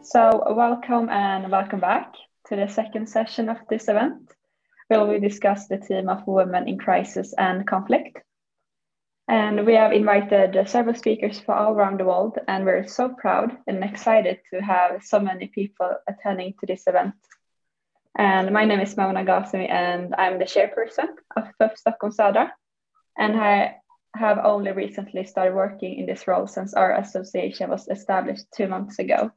So welcome and welcome back to the second session of this event, where we discuss the theme of women in crisis and conflict. And we have invited several speakers from all around the world, and we're so proud and excited to have so many people attending to this event. And my name is Mona Gasemi, and I'm the chairperson of FUF Stockholm Södra, and I have only recently started working in this role since our association was established 2 months ago.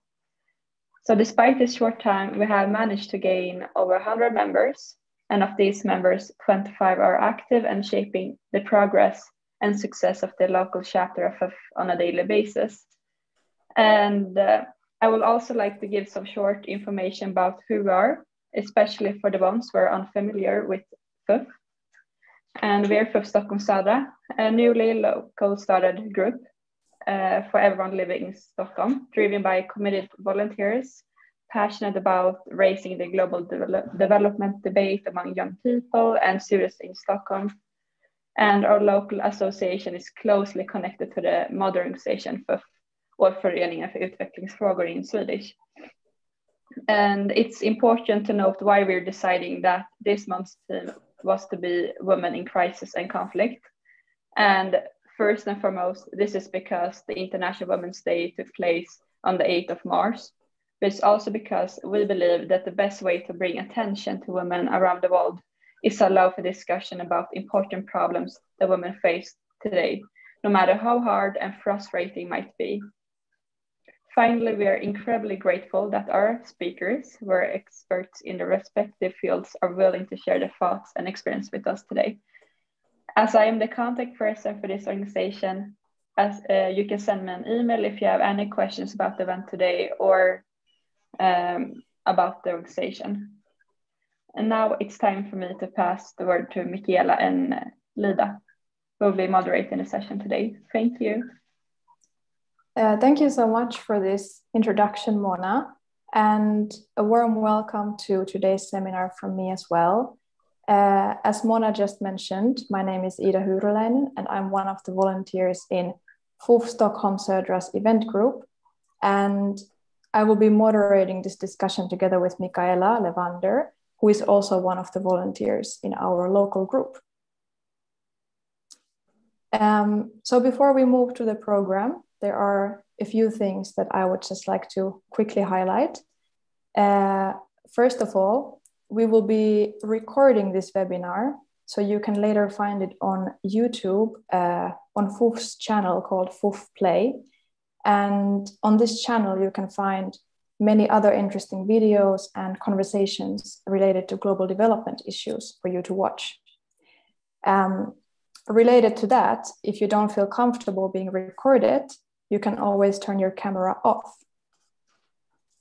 So despite this short time, we have managed to gain over 100 members, and of these members, 25 are active and shaping the progress and success of the local chapter of FUF on a daily basis. And I would also like to give some short information about who we are, especially for the ones who are unfamiliar with FUF. And we're FUF Stockholm Södra, a newly local started group for everyone living in Stockholm, driven by committed volunteers, passionate about raising the global development debate among young people and students in Stockholm. And our local association is closely connected to the modernization FUF, or Föreningen för utvecklingsfrågor in Swedish. And it's important to note why we're deciding that this month's theme was to be women in crisis and conflict. And first and foremost, this is because the International Women's Day took place on the 8th of March, but it's also because we believe that the best way to bring attention to women around the world is to allow for discussion about important problems that women face today, no matter how hard and frustrating it might be. Finally, we are incredibly grateful that our speakers, who are experts in their respective fields, are willing to share their thoughts and experience with us today. As I am the contact person for this organization, you can send me an email if you have any questions about the event today or about the organization. And now it's time for me to pass the word to Michaela and Lida, who will be moderating the session today. Thank you. Thank you so much for this introduction, Mona, and a warm welcome to today's seminar from me as well. As Mona just mentioned, my name is Ida Hurulainen, and I'm one of the volunteers in FUF Stockholm Södra's event group. And I will be moderating this discussion together with Michaela Levander, who is also one of the volunteers in our local group. So before we move to the program, there are a few things that I would just like to quickly highlight. First of all, we will be recording this webinar, so you can later find it on YouTube on FUF's channel called FUF Play. And on this channel, you can find many other interesting videos and conversations related to global development issues for you to watch. Related to that, if you don't feel comfortable being recorded, you can always turn your camera off.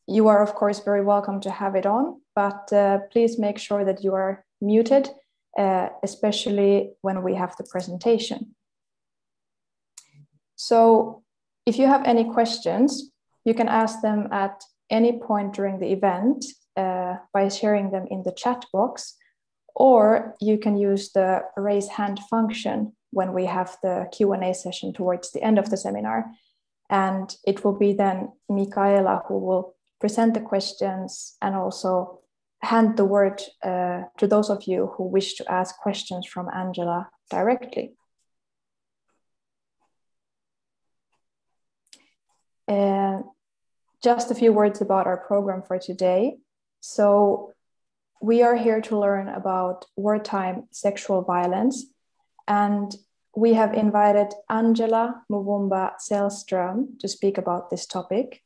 You are, of course, very welcome to have it on, but please make sure that you are muted, especially when we have the presentation. So if you have any questions, you can ask them at any point during the event by sharing them in the chat box, or you can use the raise hand function when we have the Q&A session towards the end of the seminar. And it will be then Michaela who will present the questions and also hand the word to those of you who wish to ask questions from Angela directly. Just a few words about our program for today. So we are here to learn about wartime sexual violence, and we have invited Angela Muvumba Sellström to speak about this topic.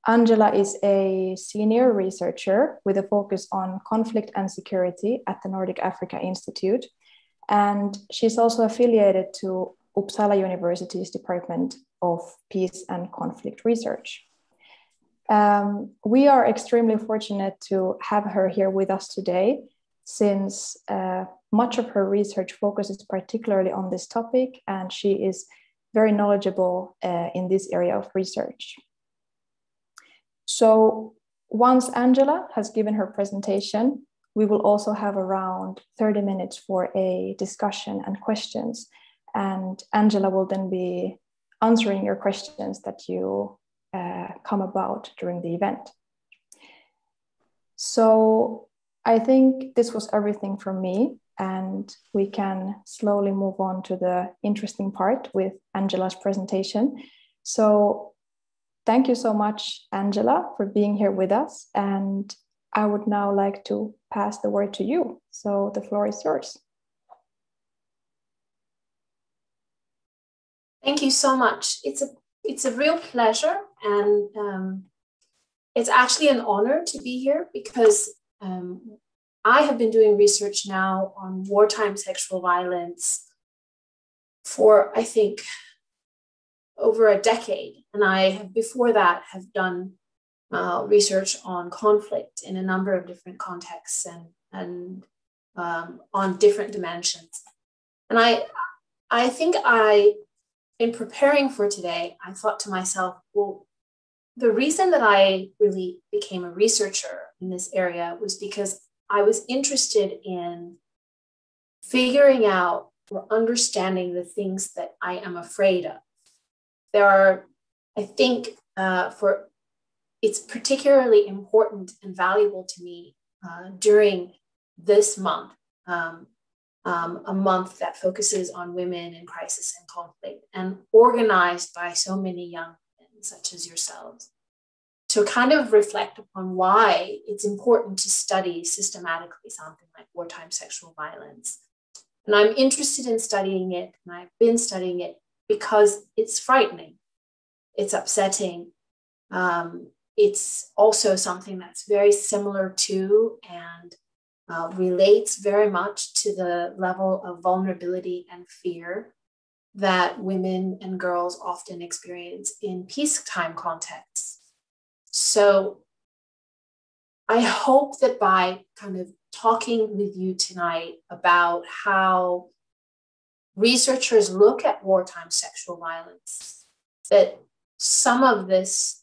Angela is a senior researcher with a focus on conflict and security at the Nordic Africa Institute, and she's also affiliated to Uppsala University's Department of Peace and Conflict Research. We are extremely fortunate to have her here with us today, since much of her research focuses particularly on this topic, and she is very knowledgeable in this area of research. So once Angela has given her presentation, we will also have around 30 minutes for a discussion and questions. And Angela will then be answering your questions that you come about during the event. So I think this was everything from me, and we can slowly move on to the interesting part with Angela's presentation. So thank you so much, Angela, for being here with us. And I would now like to pass the word to you. So the floor is yours. Thank you so much. It's a real pleasure, and it's actually an honor to be here because I have been doing research now on wartime sexual violence for, I think, over a decade. And I have, before that, have done research on conflict in a number of different contexts and on different dimensions. And I think in preparing for today, I thought to myself, well, the reason that I really became a researcher in this area was because I was interested in figuring out or understanding the things that I am afraid of. There are, I think, it's particularly important and valuable to me during this month, a month that focuses on women in crisis and conflict and organized by so many young women such as yourselves, to kind of reflect upon why it's important to study systematically something like wartime sexual violence. And I'm interested in studying it, and I've been studying it because it's frightening, it's upsetting. It's also something that's very similar to and relates very much to the level of vulnerability and fear that women and girls often experience in peacetime contexts. So I hope that by kind of talking with you tonight about how researchers look at wartime sexual violence, that some of this,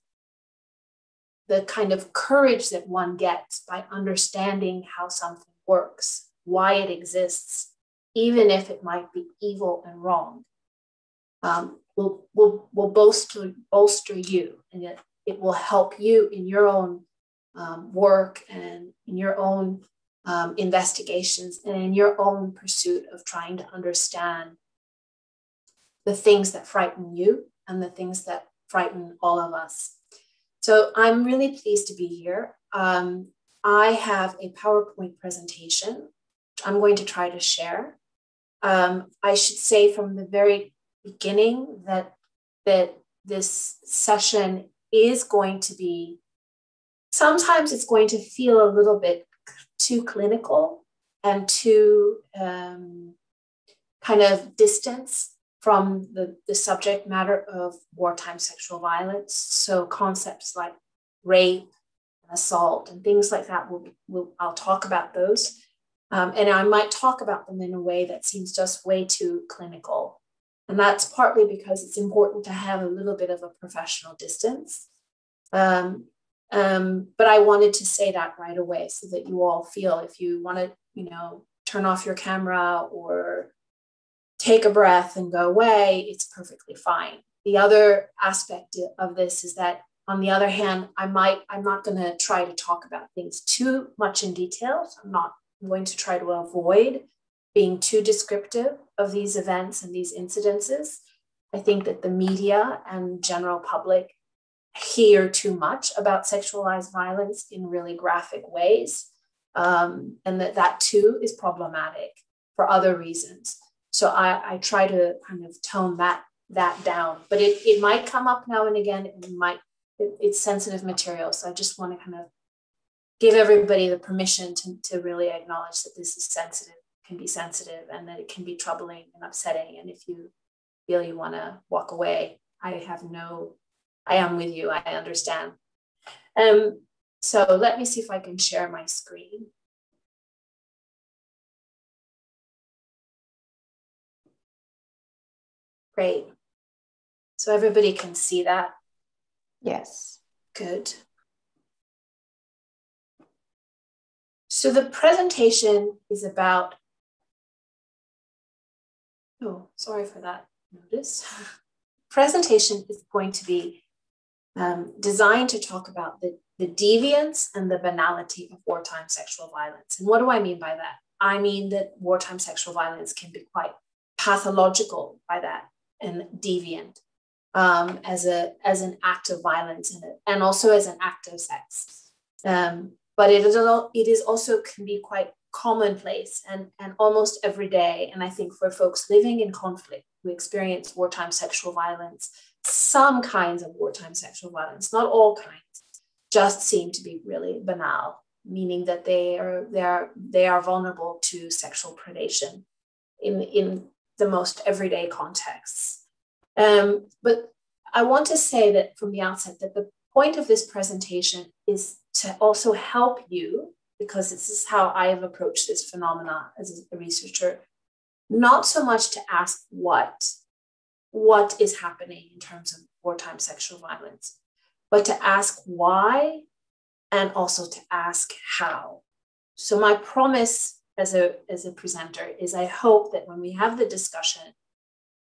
the kind of courage that one gets by understanding how something works, why it exists, even if it might be evil and wrong, will bolster you, and it will help you in your own work and in your own investigations and in your own pursuit of trying to understand the things that frighten you and the things that frighten all of us. So I'm really pleased to be here. I have a PowerPoint presentation, which I'm going to try to share. I should say from the very beginning that this session is going to be, sometimes it's going to feel a little bit too clinical and too kind of distance from the subject matter of wartime sexual violence. So concepts like rape, and assault, and things like that, I'll talk about those. And I might talk about them in a way that seems just way too clinical. And that's partly because it's important to have a little bit of a professional distance. But I wanted to say that right away so that you all feel, if you want to, turn off your camera or take a breath and go away, it's perfectly fine. The other aspect of this is that, on the other hand, I'm not going to try to talk about things too much in detail. So I'm not going to try to avoid being too descriptive of these events and these incidences. I think that the media and general public hear too much about sexualized violence in really graphic ways, and that too is problematic for other reasons. So I try to kind of tone that down, but it might come up now and again. It's sensitive material. So I just want to kind of give everybody the permission to really acknowledge that this is sensitive, can be sensitive, and that it can be troubling and upsetting. And if you feel you want to walk away, I am with you, I understand. So let me see if I can share my screen. Great. So everybody can see that? Yes. Good. So the presentation is about, oh, sorry for that notice. Presentation is going to be designed to talk about the deviance and the banality of wartime sexual violence. And what do I mean by that? I mean that wartime sexual violence can be quite pathological by that and deviant as an act of violence and also as an act of sex. But it is also can be quite commonplace and almost every day. And I think for folks living in conflict who experience wartime sexual violence, some kinds of wartime sexual violence, not all kinds, just seem to be really banal, meaning that they are vulnerable to sexual predation in the most everyday contexts. But I want to say that from the outset that the point of this presentation is to also help you, because this is how I have approached this phenomena as a researcher, not so much to ask what is happening in terms of wartime sexual violence, but to ask why and also to ask how. So my promise as a presenter is I hope that when we have the discussion,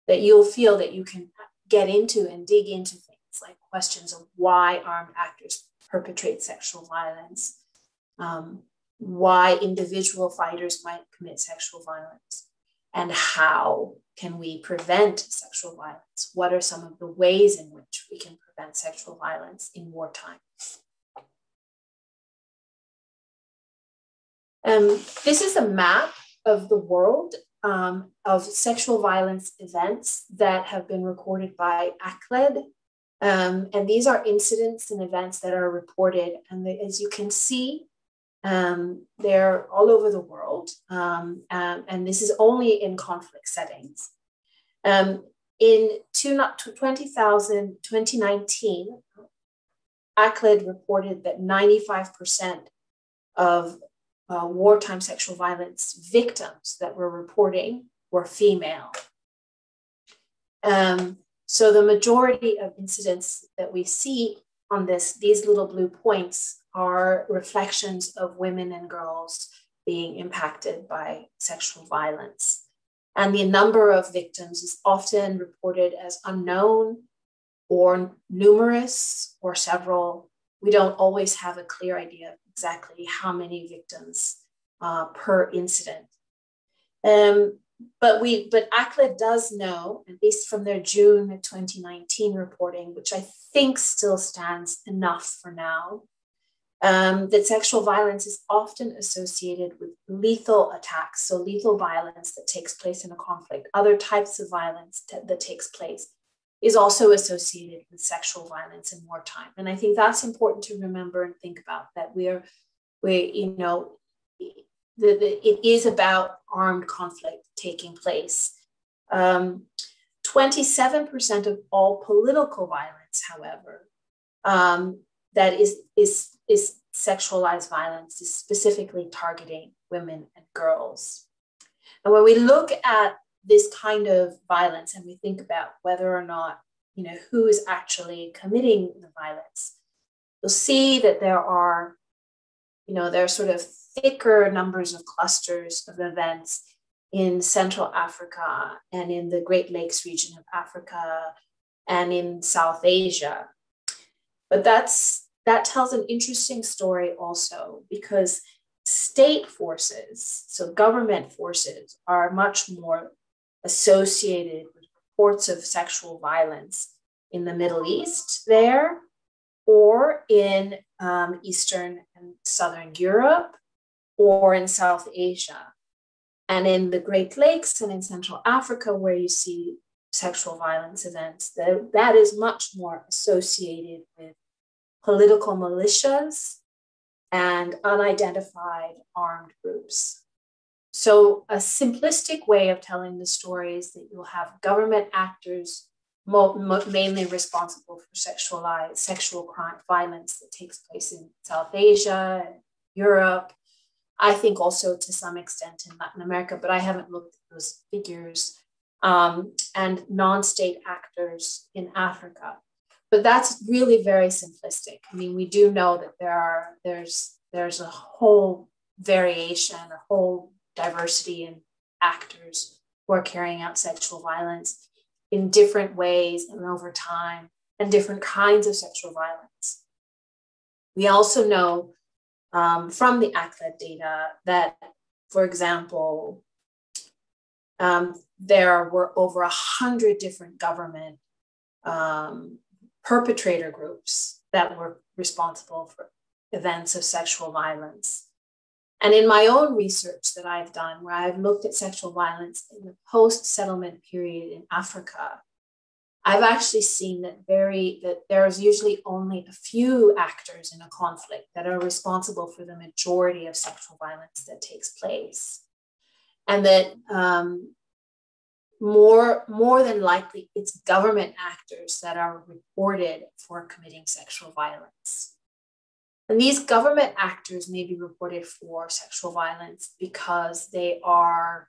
that you'll feel that you can get into and dig into things like questions of why armed actors perpetrate sexual violence, why individual fighters might commit sexual violence, and how can we prevent sexual violence? What are some of the ways in which we can prevent sexual violence in wartime? This is a map of the world of sexual violence events that have been recorded by ACLED. And these are incidents and events that are reported. And as you can see, they're all over the world. And this is only in conflict settings. In 2019, ACLED reported that 95% of wartime sexual violence victims that were reporting were female. So the majority of incidents that we see on these little blue points are reflections of women and girls being impacted by sexual violence. And the number of victims is often reported as unknown or numerous or several. We don't always have a clear idea of exactly how many victims per incident. But ACLED does know, at least from their June 2019 reporting, which I think still stands enough for now, that sexual violence is often associated with lethal attacks, so lethal violence that takes place in a conflict. Other types of violence that takes place is also associated with sexual violence in wartime. And I think that's important to remember and think about, that it is about armed conflict taking place. 27% of all political violence, however, that is sexualized violence, is specifically targeting women and girls. And when we look at this kind of violence and we think about whether or not, who is actually committing the violence, you'll see that there are sort of thicker numbers of clusters of events in Central Africa and in the Great Lakes region of Africa and in South Asia. But that tells an interesting story also, because state forces, so government forces, are much more associated with reports of sexual violence in the Middle East there, or in Eastern and Southern Europe, or in South Asia. And in the Great Lakes and in Central Africa, where you see sexual violence events, that is much more associated with political militias and unidentified armed groups. So a simplistic way of telling the story is that you'll have government actors mainly responsible for sexual crime violence that takes place in South Asia, Europe, I think also to some extent in Latin America, but I haven't looked at those figures, and non-state actors in Africa. But that's really very simplistic. I mean, we do know that there's a whole variation, a whole diversity in actors who are carrying out sexual violence in different ways and over time, and different kinds of sexual violence. We also know from the ACLED data that, for example, there were over 100 different government perpetrator groups that were responsible for events of sexual violence. And in my own research that I've done, where I've looked at sexual violence in the post-settlement period in Africa, I've actually seen that there's usually only a few actors in a conflict that are responsible for the majority of sexual violence that takes place. And that more than likely, it's government actors that are reported for committing sexual violence. And these government actors may be reported for sexual violence because they are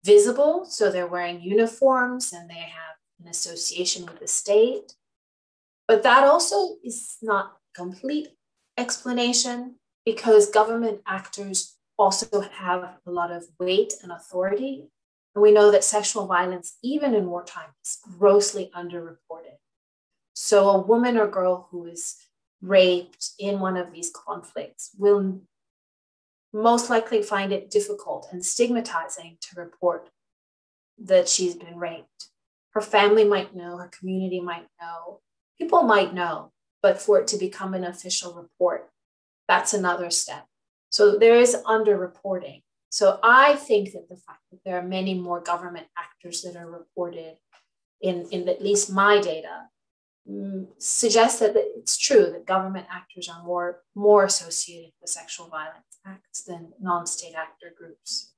visible, so they're wearing uniforms and they have an association with the state. But that also is not complete explanation, because government actors also have a lot of weight and authority. And we know that sexual violence, even in wartime, is grossly underreported. So a woman or girl who is raped in one of these conflicts will most likely find it difficult and stigmatizing to report that she's been raped. Her family might know, her community might know, people might know, but for it to become an official report, that's another step. So there is underreporting. So I think that the fact that there are many more government actors that are reported in at least my data suggests that it's true that government actors are more associated with sexual violence acts than non-state actor groups.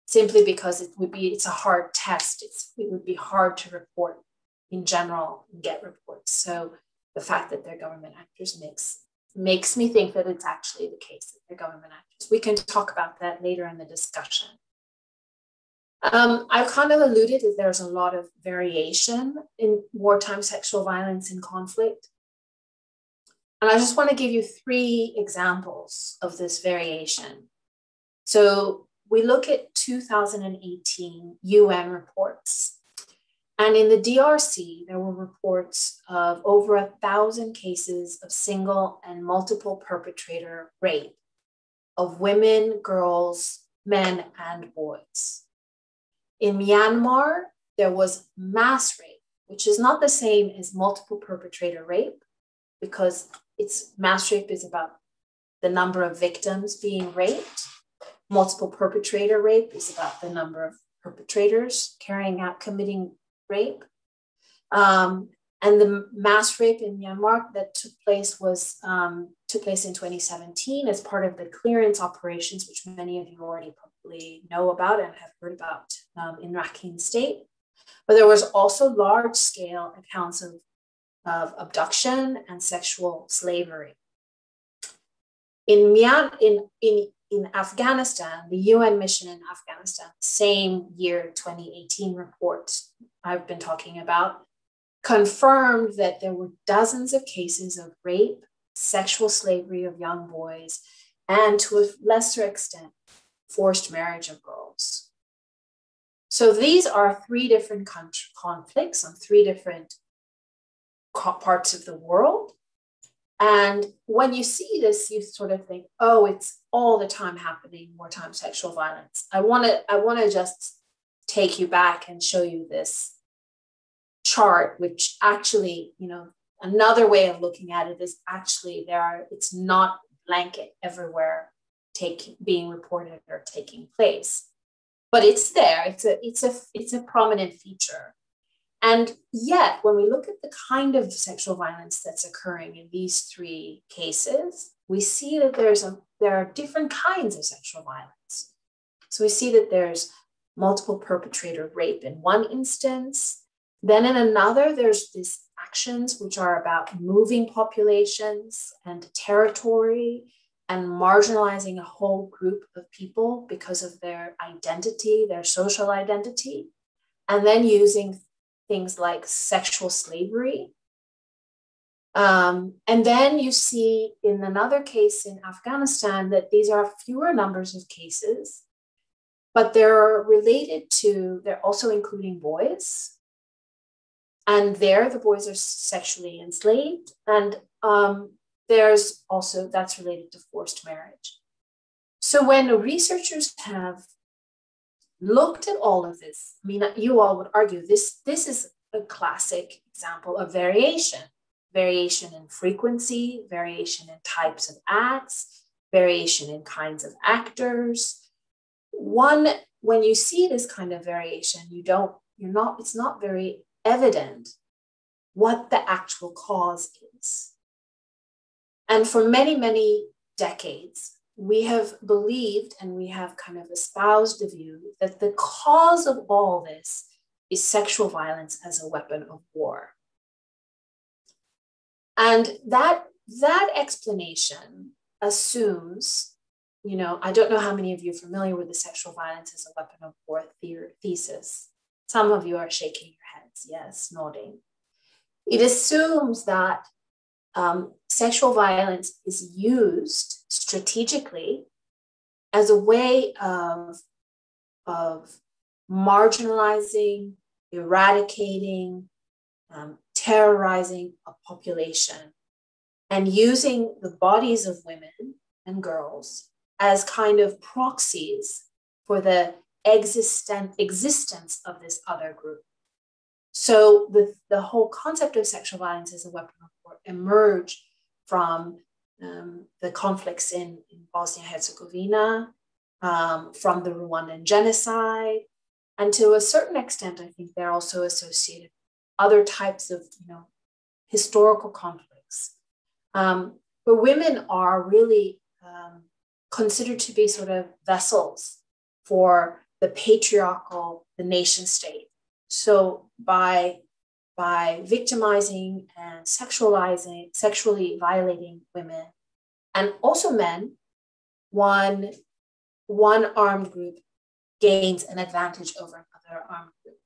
Simply because it's a hard test. It would be hard to report in general and get reports. So the fact that they're government actors makes me think that it's actually the case that they're government actors. We can talk about that later in the discussion. I kind of alluded that there's a lot of variation in wartime sexual violence in conflict. And I just want to give you 3 examples of this variation. So we look at 2018 UN reports. And in the DRC, there were reports of over 1,000 cases of single and multiple perpetrator rape of women, girls, men, and boys. In Myanmar, there was mass rape, which is not the same as multiple perpetrator rape, because mass rape is about the number of victims being raped. Multiple perpetrator rape is about the number of perpetrators committing rape. And the mass rape in Myanmar that took place in 2017 as part of the clearance operations, which many of you already probably know about and have heard about in Rakhine State. But there was also large-scale accounts of abduction and sexual slavery. In Afghanistan, the UN mission in Afghanistan, same year 2018 report I've been talking about, confirmed that there were dozens of cases of rape, sexual slavery of young boys, and to a lesser extent, forced marriage of girls. So these are 3 different conflicts on 3 different parts of the world. And when you see this, you sort of think, oh, it's all the time happening, wartime sexual violence. I want to just take you back and show you this chart, which actually, another way of looking at it is actually it's not blanket everywhere being reported or taking place, but it's there. It's a prominent feature. And yet, when we look at the kind of sexual violence that's occurring in these 3 cases, we see that there are different kinds of sexual violence. So we see that there's multiple perpetrator rape in one instance. Then in another, there's these actions which are about moving populations and territory and marginalizing a whole group of people because of their identity, their social identity, and then using things like sexual slavery And then you see in another case in Afghanistan that these are fewer numbers of cases, but they're also including boys. And there the boys are sexually enslaved. And there's also, that's related to forced marriage. So when researchers have looked at all of this, I mean, you all would argue this is a classic example of variation in frequency, variation in types of acts, variation in kinds of actors. When you see this kind of variation, it's not very evident what the actual cause is. And for many, many decades, we have believed and we have kind of espoused the view that the cause of all this is sexual violence as a weapon of war. And that explanation assumes, I don't know how many of you are familiar with the sexual violence as a weapon of war thesis. Some of you are shaking your heads, yes, nodding. It assumes that sexual violence is used strategically as a way of marginalizing, eradicating, terrorizing a population, and using the bodies of women and girls as kind of proxies for the existence of this other group. So the whole concept of sexual violence as a weapon of war emerged from the conflicts in Bosnia-Herzegovina, from the Rwandan genocide, and to a certain extent, I think they're also associated with other types of historical conflicts. But women are really considered to be sort of vessels for the nation state. So by victimizing and sexually violating women, and also men, one armed group gains an advantage over another armed group.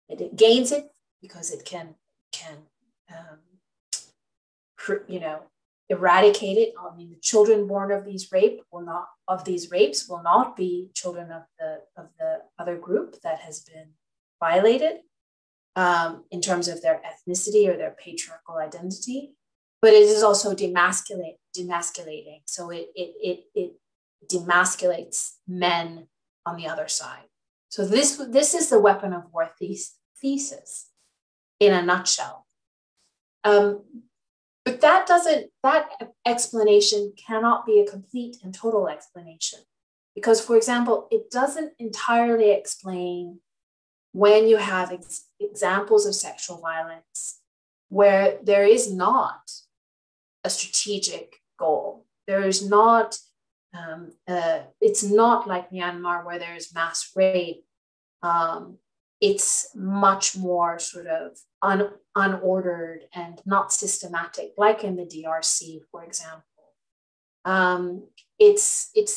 It gains it because it can eradicate it. I mean, the children born of these rapes will not be children of the other group that has been violated in terms of their ethnicity or their patriarchal identity, but it is also demasculating. So it demasculates men on the other side. So this is the weapon of war thesis in a nutshell. But that explanation cannot be a complete and total explanation, because, for example, it doesn't entirely explain when you have examples of sexual violence where there is not a strategic goal. There is not, it's not like Myanmar where there's mass rape. It's much more sort of unordered and not systematic, like in the DRC, for example. It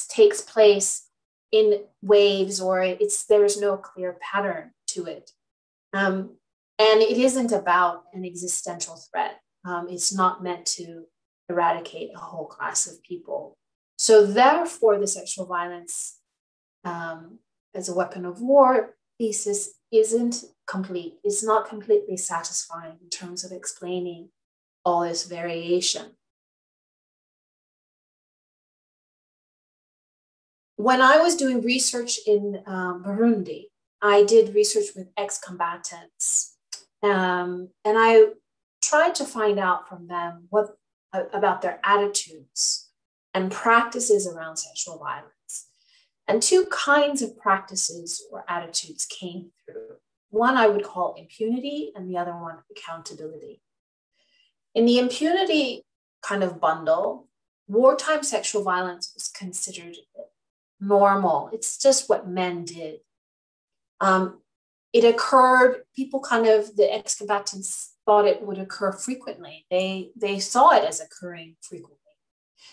takes place in waves, or there's no clear pattern to it. And it isn't about an existential threat. It's not meant to eradicate a whole class of people. So therefore, the sexual violence as a weapon of war thesis isn't complete. It's not completely satisfying in terms of explaining all this variation. When I was doing research in Burundi, I did research with ex-combatants, and I tried to find out from them about their attitudes and practices around sexual violence. And two kinds of practices or attitudes came through. One I would call impunity, and the other one accountability. In the impunity kind of bundle, wartime sexual violence was considered normal. It's just what men did. It occurred, the ex-combatants thought it would occur frequently. They saw it as occurring frequently.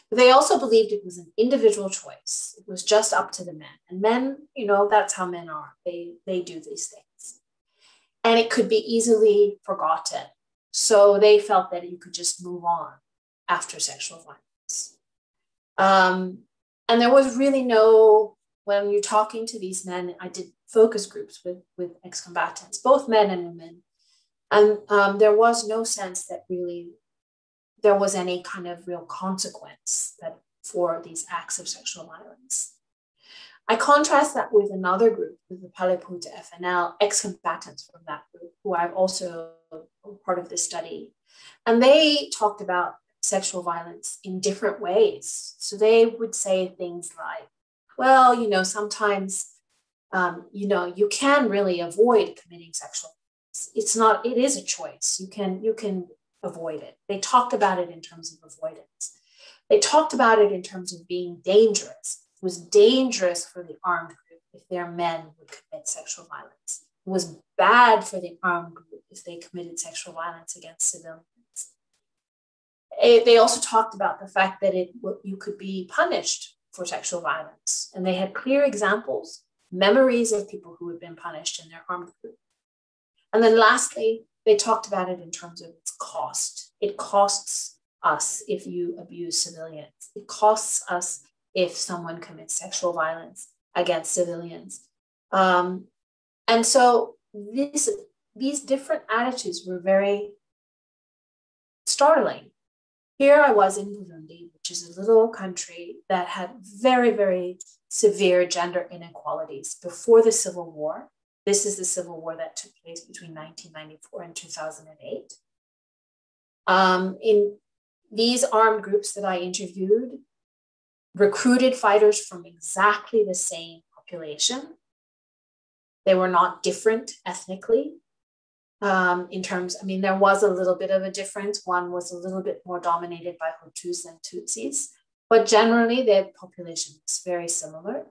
But they also believed it was an individual choice. It was just up to the men. And men, that's how men are. They do these things. And it could be easily forgotten. So they felt that you could just move on after sexual violence. And there was really no, when you're talking to these men, I did focus groups with ex-combatants, both men and women. And there was no sense that really there was any kind of real consequence that for these acts of sexual violence. I contrast that with another group, with the Paleputa FNL, ex-combatants from that group, who I've also part of this study. And they talked about sexual violence in different ways. So they would say things like, well, you know, sometimes, you know, you can really avoid committing sexual violence. It's not, it is a choice. You can avoid it. They talked about it in terms of avoidance. They talked about it in terms of being dangerous. It was dangerous for the armed group if their men would commit sexual violence. It was bad for the armed group if they committed sexual violence against civilians. They also talked about the fact that you could be punished for sexual violence. And they had clear examples, memories of people who had been punished in their armed group. And then lastly, they talked about it in terms of its cost. It costs us if you abuse civilians. It costs us if someone commits sexual violence against civilians. And so these different attitudes were very startling. Here I was in Burundi, which is a little country that had very, very severe gender inequalities before the Civil War. This is the Civil War that took place between 1994 and 2008. In these armed groups that I interviewed, recruited fighters from exactly the same population. They were not different ethnically. In terms, I mean, there was a little bit of a difference. One was a little bit more dominated by Hutus than Tutsis, but generally their population was very similar.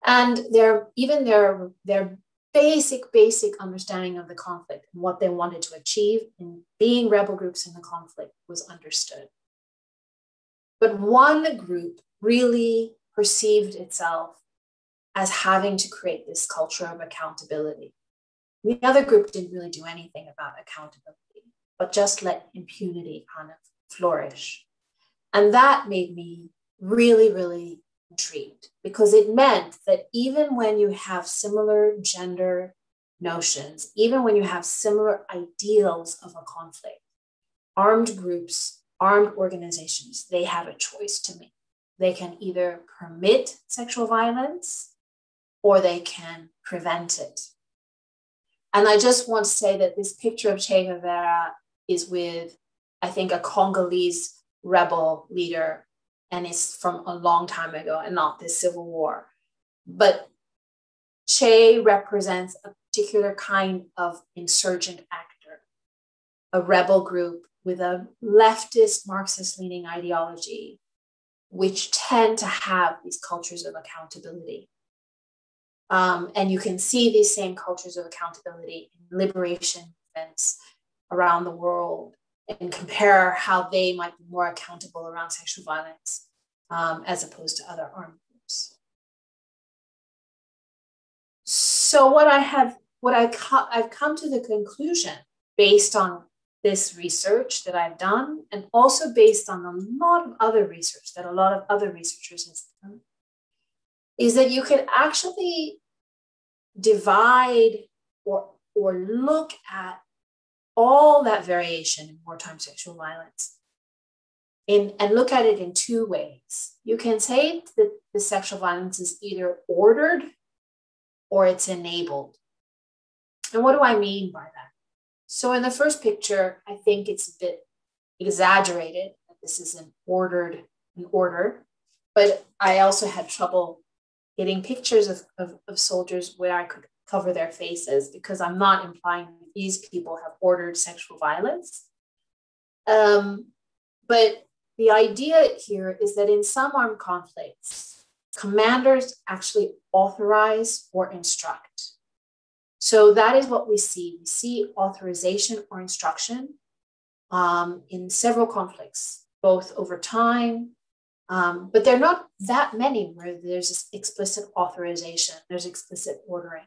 And their basic understanding of the conflict and what they wanted to achieve in being rebel groups in the conflict was understood. But one group really perceived itself as having to create this culture of accountability. The other group didn't really do anything about accountability, but just let impunity kind of flourish. And that made me really, really intrigued, because it meant that even when you have similar gender notions, even when you have similar ideals of a conflict, armed groups, armed organizations, they have a choice to make. They can either permit sexual violence or they can prevent it. And I just want to say that this picture of Che Guevara is with, I think, a Congolese rebel leader, and it's from a long time ago and not this civil war. But Che represents a particular kind of insurgent actor, a rebel group with a leftist Marxist-leaning ideology, which tend to have these cultures of accountability. And you can see these same cultures of accountability in liberation movements around the world, and compare how they might be more accountable around sexual violence as opposed to other armed groups. So I've come to the conclusion based on this research that I've done, and also based on a lot of other research that a lot of other researchers have done, is that you can actually divide or look at all that variation in wartime sexual violence and look at it in two ways. You can say that the sexual violence is either ordered or it's enabled. And what do I mean by that? So in the first picture, I think it's a bit exaggerated that this is an order, but I also had trouble getting pictures of soldiers where I could cover their faces, because I'm not implying that these people have ordered sexual violence. But the idea here is that in some armed conflicts, commanders actually authorize or instruct. So that is what we see. We see authorization or instruction in several conflicts, both over time, but there are not that many where there's explicit authorization, there's explicit ordering.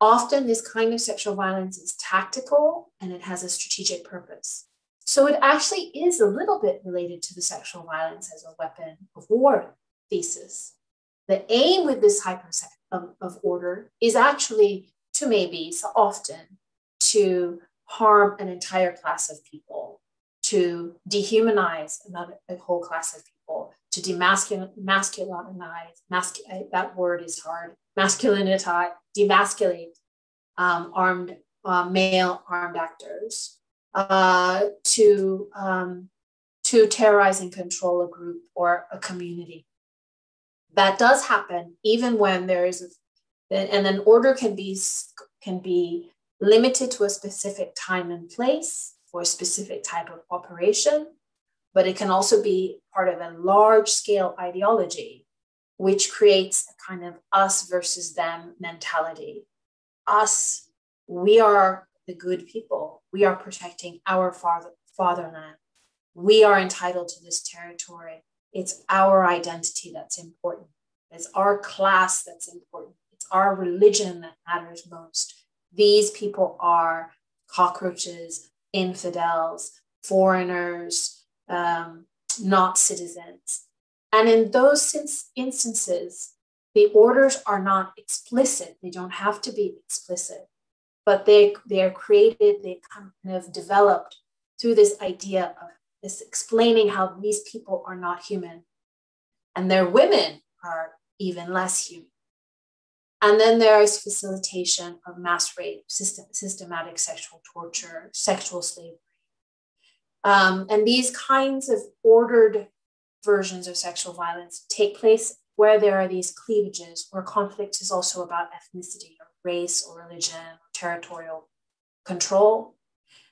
Often this kind of sexual violence is tactical and it has a strategic purpose. So it actually is a little bit related to the sexual violence as a weapon of war thesis. The aim with this type of order is actually to maybe so often to harm an entire class of people, to dehumanize a whole class of people, to masculinize, that word is hard, masculinitize, demasculate male armed actors, to terrorize and control a group or a community. That does happen even when there is, and an order can be limited to a specific time and place for a specific type of operation, but it can also be part of a large-scale ideology, which creates a kind of us versus them mentality. Us, we are the good people. We are protecting our fatherland. We are entitled to this territory. It's our identity that's important. It's our class that's important. It's our religion that matters most. These people are cockroaches, infidels, foreigners, not citizens. And in those instances, the orders are not explicit. They don't have to be explicit, but they are created, they kind of developed through this idea of this explaining how these people are not human and their women are even less human. And then there is facilitation of mass rape, systematic sexual torture, sexual slavery. And these kinds of ordered versions of sexual violence take place where there are these cleavages, where conflict is also about ethnicity or race or religion or territorial control.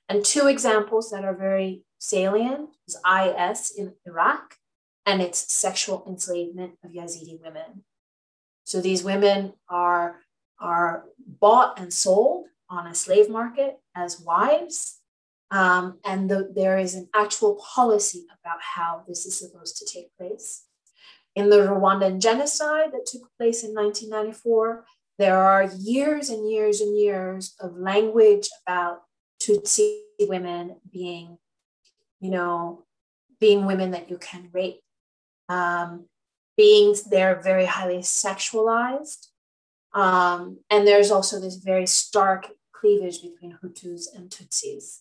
And two examples that are very salient is IS in Iraq and its sexual enslavement of Yazidi women. So these women are bought and sold on a slave market as wives. And there is an actual policy about how this is supposed to take place. In the Rwandan genocide that took place in 1994, there are years and years and years of language about Tutsi women being women that you can rape, they're very highly sexualized. And there's also this very stark cleavage between Hutus and Tutsis.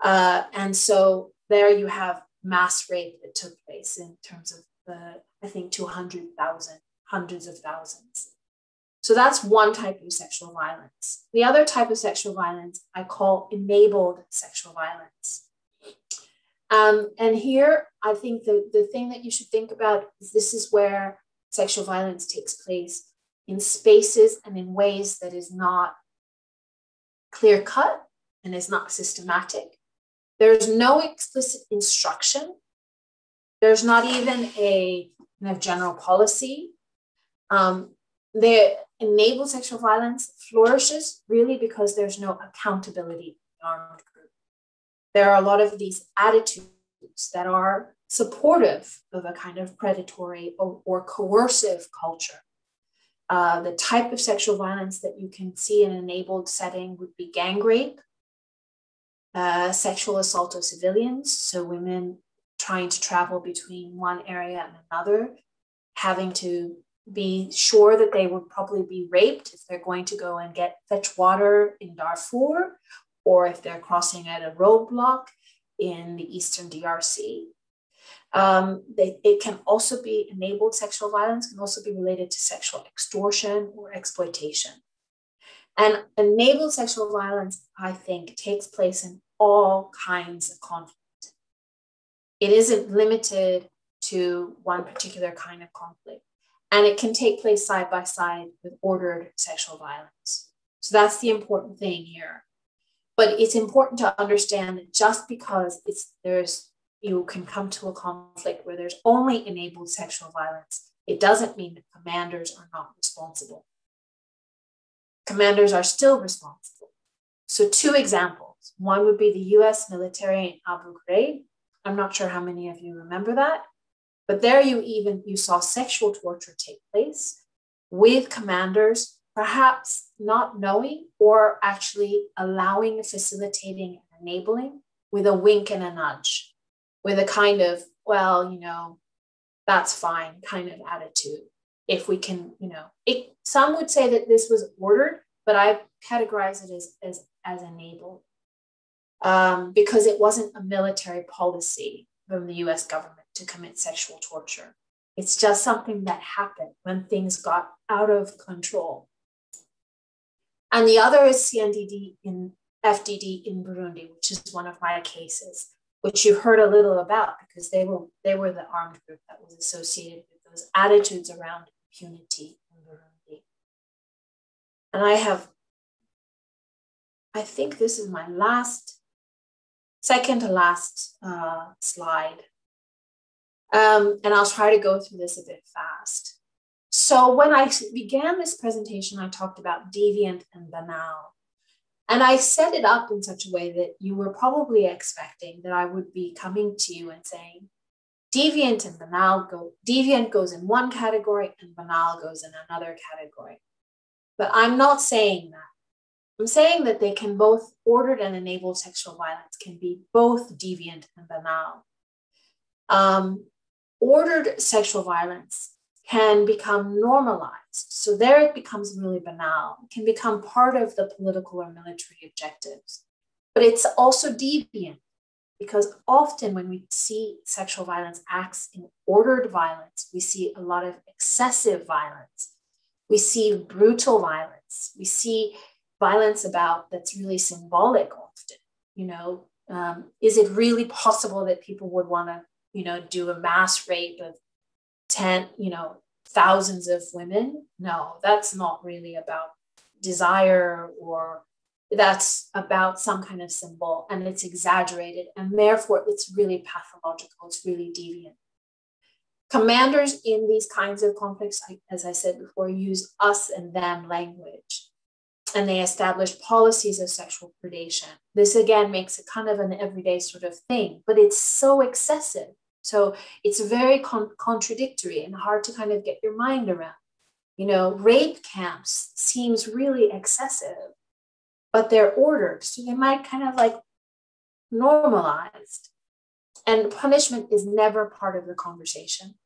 And so there you have mass rape that took place in terms of I think 200,000, hundreds of thousands. So that's one type of sexual violence. The other type of sexual violence I call enabled sexual violence. And here, I think the thing that you should think about is this is where sexual violence takes place in spaces and in ways that is not clear cut and is not systematic. There's no explicit instruction. There's not even a kind of general policy. The enabled sexual violence flourishes really because there's no accountability in the armed group. There are a lot of these attitudes that are supportive of a kind of predatory or coercive culture. The type of sexual violence that you can see in an enabled setting would be gang rape, sexual assault of civilians, so women trying to travel between one area and another, having to be sure that they would probably be raped if they're going to go and fetch water in Darfur, or if they're crossing at a roadblock in the Eastern DRC. It can also be enabled sexual violence, can also be related to sexual extortion or exploitation. And enabled sexual violence, I think, takes place in all kinds of conflict. It isn't limited to one particular kind of conflict. And it can take place side by side with ordered sexual violence. So that's the important thing here. But it's important to understand that just because you can come to a conflict where there's only enabled sexual violence, it doesn't mean that commanders are not responsible. Commanders are still responsible. So two examples. One would be the US military in Abu Ghraib. I'm not sure how many of you remember that, but there you saw sexual torture take place with commanders perhaps not knowing or actually allowing, facilitating, and enabling with a wink and a nudge, with a kind of, well, you know, that's fine kind of attitude. If we can, you know, some would say that this was ordered, but I categorize it as enabled because it wasn't a military policy from the US government to commit sexual torture. It's just something that happened when things got out of control. And the other is CNDD in FDD in Burundi, which is one of my cases, which you heard a little about because they were the armed group that was associated with those attitudes around impunity in Burundi. And I think this is my second to last slide. And I'll try to go through this a bit fast. So when I began this presentation, I talked about deviant and banal. And I set it up in such a way that you were probably expecting that I would be coming to you and saying, deviant and banal deviant goes in one category and banal goes in another category. But I'm not saying that. I'm saying that they can both, ordered and enabled sexual violence can be both deviant and banal. Ordered sexual violence can become normalized. So there it becomes really banal. It can become part of the political or military objectives. But it's also deviant because often when we see sexual violence acts in ordered violence, we see a lot of excessive violence. We see brutal violence. We see violence that's really symbolic often. You know, is it really possible that people would want to, you know, do a mass rape of thousands of women? No, that's not really about desire, or that's about some kind of symbol, and it's exaggerated, and therefore it's really pathological, it's really deviant. Commanders in these kinds of conflicts, as I said before, use us and them language, and they establish policies of sexual predation. This again makes it kind of an everyday sort of thing, but it's so excessive. So it's very contradictory and hard to kind of get your mind around. You know, rape camps seems really excessive, but they're ordered. So they might kind of like normalized. And punishment is never part of the conversation.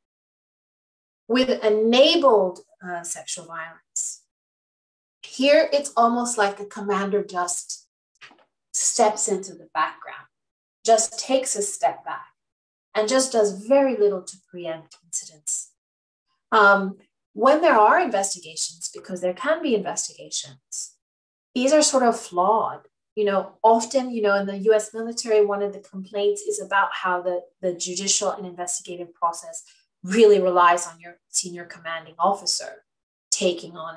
With enabled sexual violence, here it's almost like the commander just steps into the background, just takes a step back, and just does very little to preempt incidents. When there are investigations, because there can be investigations, these are sort of flawed. You know, often, you know, in the US military, one of the complaints is about how the judicial and investigative process really relies on your senior commanding officer taking on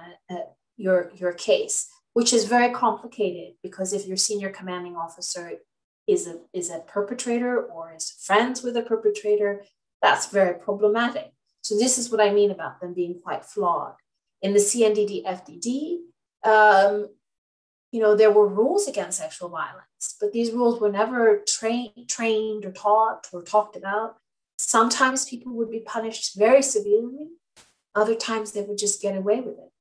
your case, which is very complicated, because if your senior commanding officer is a perpetrator or is friends with a perpetrator, that's very problematic. So this is what I mean about them being quite flawed. In the CNDD FDD, you know, there were rules against sexual violence, but these rules were never trained or taught or talked about. Sometimes people would be punished very severely. Other times they would just get away with it.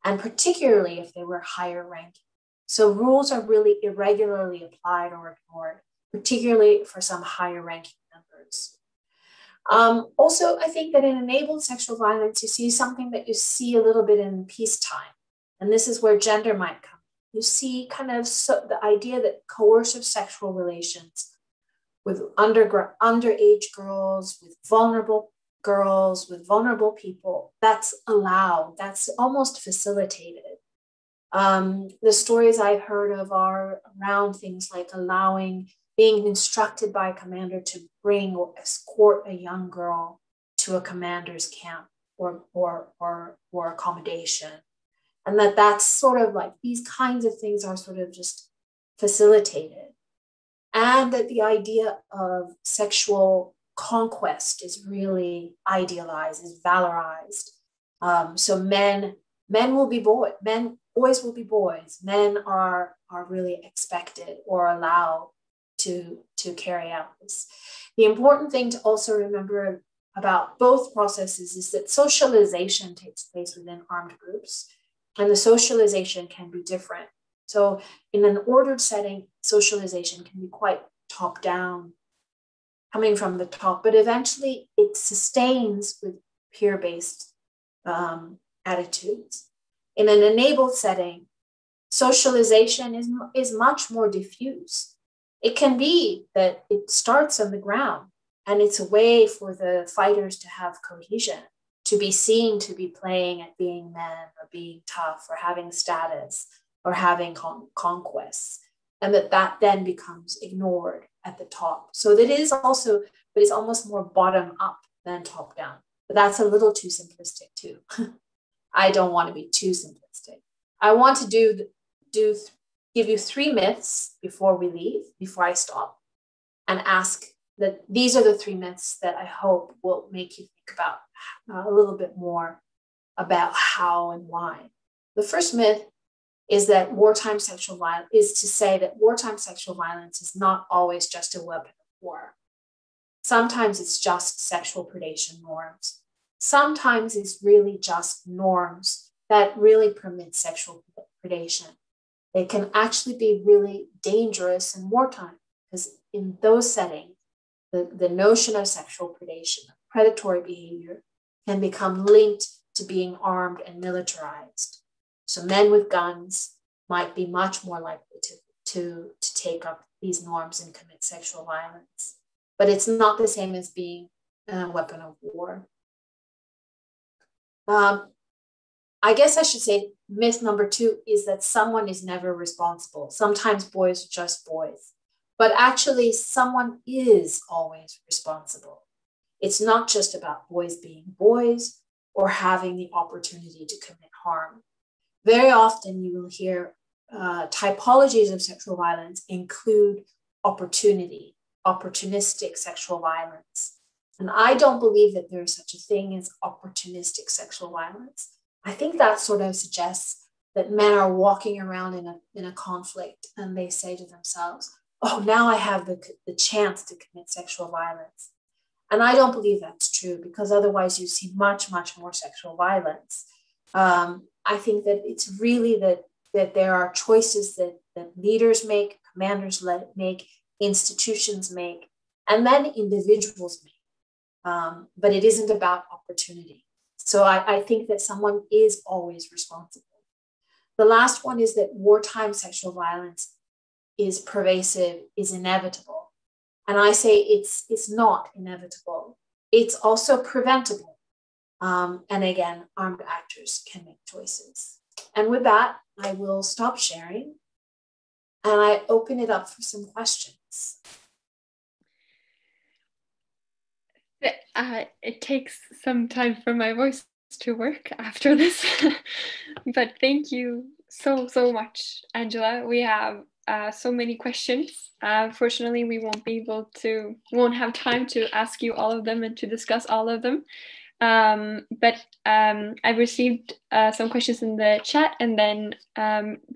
And particularly if they were higher ranking. So rules are really irregularly applied or ignored, particularly for some higher ranking members. Also, I think that in enabled sexual violence, you see something that you see a little bit in peacetime. And this is where gender might come. You see kind of the idea that coercive sexual relations with underage girls, with vulnerable girls, with vulnerable people, that's allowed, that's almost facilitated. The stories I've heard of are around things like being instructed by a commander to bring or escort a young girl to a commander's camp or accommodation. And that's sort of like, these kinds of things are sort of just facilitated. And that the idea of sexual conquest is really idealized, is valorized. So men will be boys, boys will be boys. Men are really expected or allowed to carry out this. The important thing to also remember about both processes is that socialization takes place within armed groups. And the socialization can be different. So in an ordered setting, socialization can be quite top down, coming from the top, but eventually it sustains with peer-based attitudes. In an enabled setting, socialization is much more diffuse. It can be that it starts on the ground and it's a way for the fighters to have cohesion, to be seen to be playing at being men or being tough or having status or having conquests, and that then becomes ignored at the top. So that is also, but it's almost more bottom up than top down. But that's a little too simplistic too. I don't want to be too simplistic. I want to give you 3 myths before we leave, before I stop, and ask that these are the 3 myths that I hope will make you think about a little bit more about how and why. The first myth is that wartime sexual violence is to say that wartime sexual violence is not always just a weapon of war. Sometimes it's just sexual predation norms. Sometimes it's really just norms that really permit sexual predation. They can actually be really dangerous in wartime, because in those settings, the notion of sexual predation, predatory behavior, can become linked to being armed and militarized. So men with guns might be much more likely to take up these norms and commit sexual violence. But it's not the same as being a weapon of war. I guess I should say myth number 2 is that someone is never responsible. Sometimes boys are just boys, but actually someone is always responsible. It's not just about boys being boys or having the opportunity to commit harm. Very often you will hear typologies of sexual violence include opportunistic sexual violence. And I don't believe that there is such a thing as opportunistic sexual violence. I think that sort of suggests that men are walking around in a conflict and they say to themselves, oh, now I have the chance to commit sexual violence. And I don't believe that's true, because otherwise you see much, much more sexual violence. I think that it's really that there are choices that leaders make, commanders make, institutions make, and then individuals make. But it isn't about opportunity. So I think that someone is always responsible. The last one is that wartime sexual violence is pervasive, is inevitable. And I say it's not inevitable. It's also preventable. And again, armed actors can make choices. And with that, I will stop sharing and I open it up for some questions. It takes some time for my voice to work after this, but thank you so much, Angela. We have so many questions. Fortunately, we won't have time to ask you all of them and to discuss all of them. But I've received some questions in the chat, and then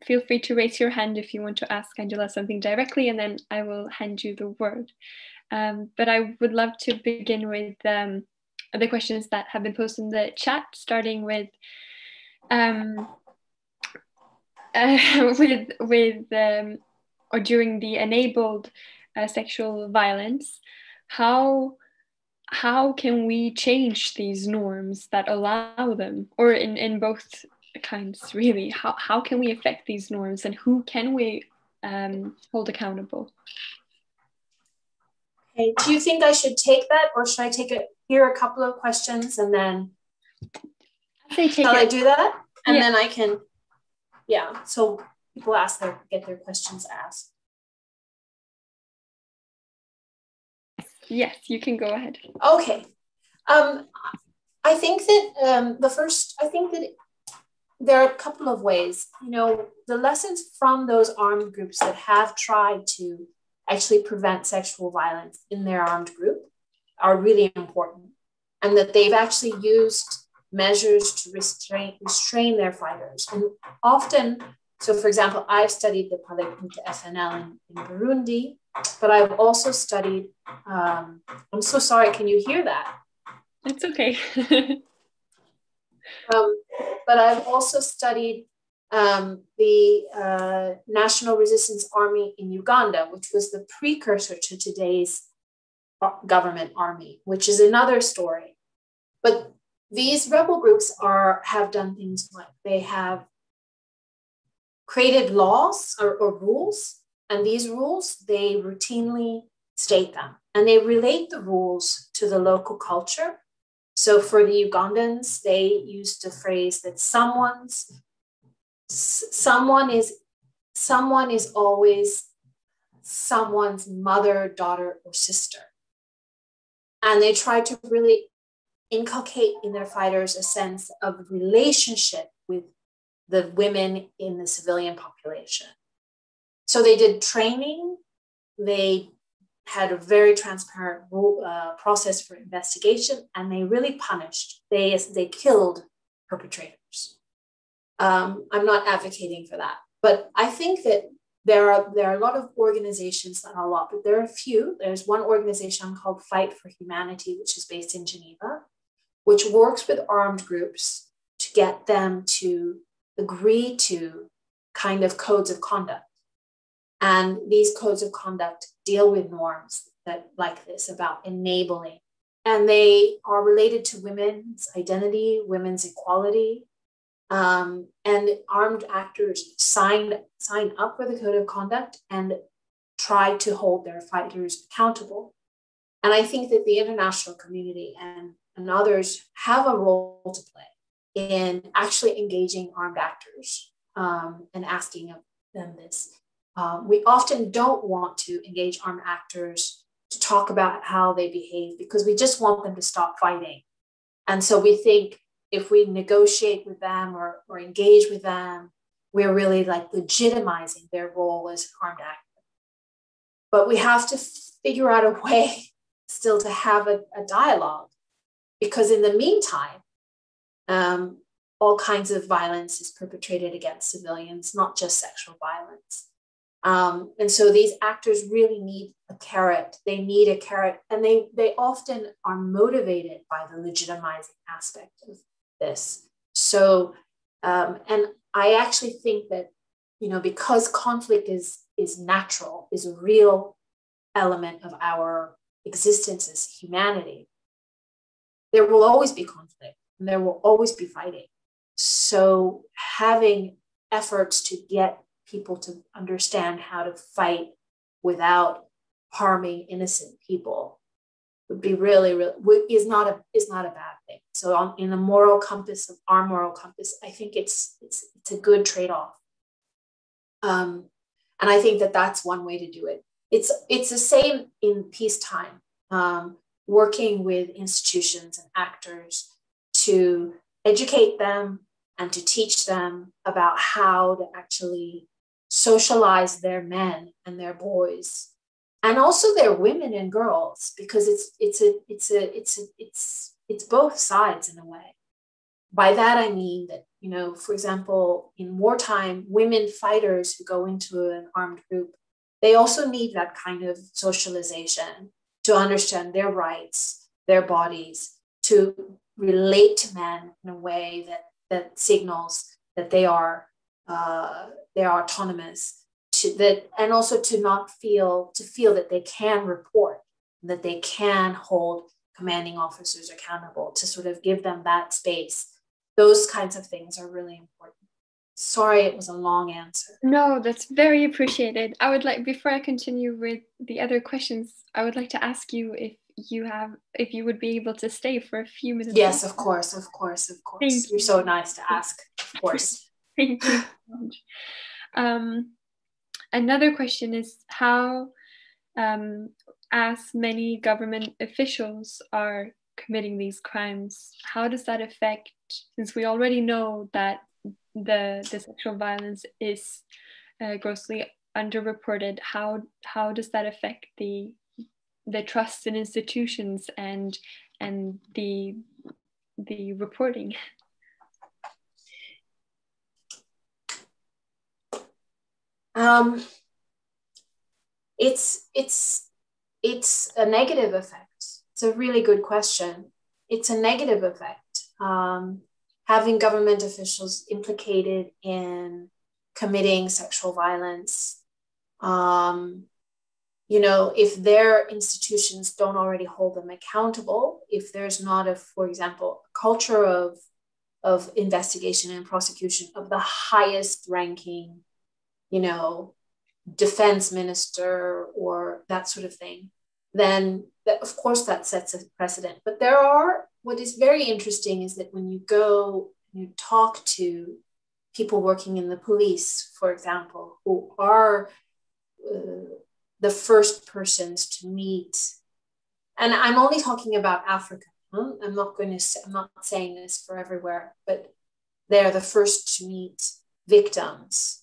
feel free to raise your hand if you want to ask Angela something directly, and then I will hand you the word. But I would love to begin with the questions that have been posted in the chat, starting with or during the enabled sexual violence, how can we change these norms that allow them, or in both kinds really, how can we affect these norms, and who can we hold accountable? Okay, do you think I should take that, or should I hear a couple of questions and then shall I do that? And then I can, so people get their questions asked. Yes, you can go ahead. Okay. I think that there are a couple of ways. The lessons from those armed groups that have tried to actually prevent sexual violence in their armed group are really important, and that they've actually used measures to restrain their fighters. And often, so for example, I've studied the Palekuta FNL in Burundi, but I've also studied, I'm so sorry, can you hear that? It's okay. But I've also studied the National Resistance Army in Uganda, which was the precursor to today's government army, which is another story. But these rebel groups have done things like they have created laws or rules, and these rules, they routinely state them, and they relate the rules to the local culture. So for the Ugandans, they used the phrase that someone is always someone's mother, daughter, or sister. And they try to really inculcate in their fighters a sense of relationship with the women in the civilian population. So they did training. They had a very transparent process for investigation, and they really punished. They killed perpetrators. I'm not advocating for that, but I think that there are a lot of organizations, not a lot, but there are a few. There's one organization called Fight for Humanity, which is based in Geneva, which works with armed groups to get them to agree to kind of codes of conduct. And these codes of conduct deal with norms that like this about enabling. And they are related to women's identity, women's equality. And armed actors sign up for the code of conduct and try to hold their fighters accountable. And I think that the international community and others have a role to play in actually engaging armed actors and asking them this. We often don't want to engage armed actors to talk about how they behave because we just want them to stop fighting. And so we think if we negotiate with them or engage with them, we're really like legitimizing their role as an armed actor. But we have to figure out a way still to have a dialogue, because in the meantime, all kinds of violence is perpetrated against civilians, not just sexual violence. And so these actors really need a carrot. They need a carrot, and they often are motivated by the legitimizing aspect of this. So, and I actually think that, because conflict is natural, is a real element of our existence as humanity, there will always be conflict and there will always be fighting. So having efforts to get people to understand how to fight without harming innocent people would be is not a bad thing. So in the moral compass of our moral compass, I think it's a good trade-off. And I think that that's one way to do it. It's the same in peacetime, working with institutions and actors to educate them and to teach them about how to actually socialize their men and their boys, and also their women and girls, because it's both sides in a way. By that I mean that, for example, in wartime, women fighters who go into an armed group, they also need that kind of socialization to understand their rights, their bodies, to relate to men in a way that signals that they are autonomous, and also to feel that they can report, that they can hold commanding officers accountable, to sort of give them that space. Those kinds of things are really important. Sorry, it was a long answer. No, that's very appreciated. I would like, before I continue with the other questions, I would like to ask you if you would be able to stay for a few minutes. Yes, of course. You're so nice to ask. Of course. Thank you so much. Another question is how, as many government officials are committing these crimes, how does that affect, since we already know that the sexual violence is grossly underreported, how does that affect the trust in institutions and the reporting? It's a negative effect. It's a really good question. It's a negative effect. having government officials implicated in committing sexual violence, if their institutions don't already hold them accountable, if there's not for example, a culture of investigation and prosecution of the highest ranking, defense minister or that sort of thing, then of course that sets a precedent. But what is very interesting is that when you go and you talk to people working in the police, for example, who are the first persons to meet, and I'm only talking about Africa. I'm not saying this for everywhere, but they're the first to meet victims.